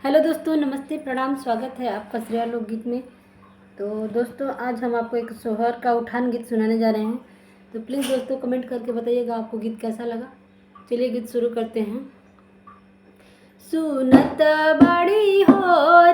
Hello दोस्तों, नमस्ते, प्रणाम, स्वागत है आपका श्रेया लोकगीत में। तो दोस्तों, आज हम आपको एक सोहर का उठान गीत सुनाने जा रहे हैं। तो प्लीज़ दोस्तों कमेंट करके बताइएगा आपको गीत कैसा लगा। चलिए गीत शुरू करते हैं। सुनत बाड़ी हो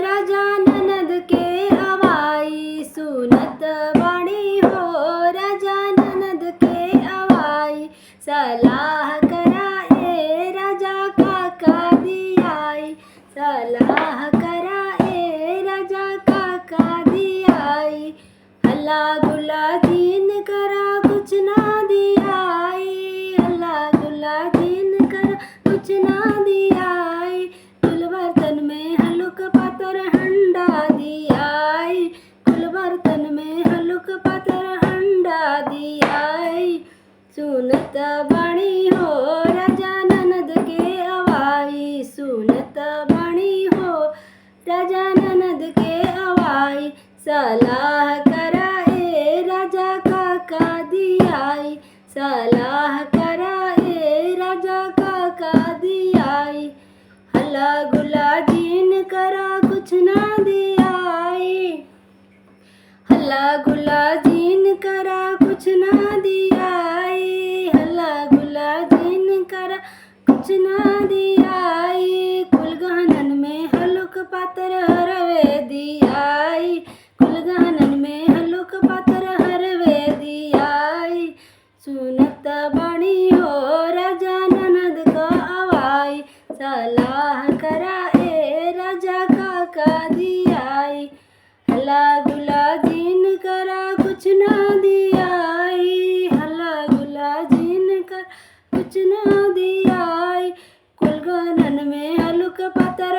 राजा ननद के अवाई, सुनत बाड़ी हो राजा ननद के अवाई, सलाह करा ए राजा काका दियाई, सलाह करा ए राजा काका दियाई, हल्ला गुल्ला जीन करा कुछ ना दियाई, हल्ला गुल्ला जीन करा कुछ ना दियाई, कुल बर्तन में हलुक पातर हंडा दियाई, कुल बर्तन में हलुक पातर हंडा दियाई, सुनत बाणी हो राजा ननद के अवाई, सुनत बाणी हो राजा ननद के अवाई, सलाह करा ए राजा काका दियाई, सलाह करा ए राजा काका दियाई, हल्ला गुल्ला जीन करा कुछ ना दियाई, हल्ला गुल्ला जीन करा कुछ ना दियाई, हल्ला गुल्ला जीन करा कुछ ना दियाई, कुल गहनन में हलुक पातर हरवे दियाई, कुल गहनन में हलुक पातर हरवे दियाई, सुनत बाणी हो राजा ननद का अवाई, सलाह करा ए राजा काका दियाई, हल्ला गुल्ला जीन करा कुछ ना दियाई, हल्ला गुल्ला जीन कर कुछ ना दियाई, कुल गहनन में हलुक पातर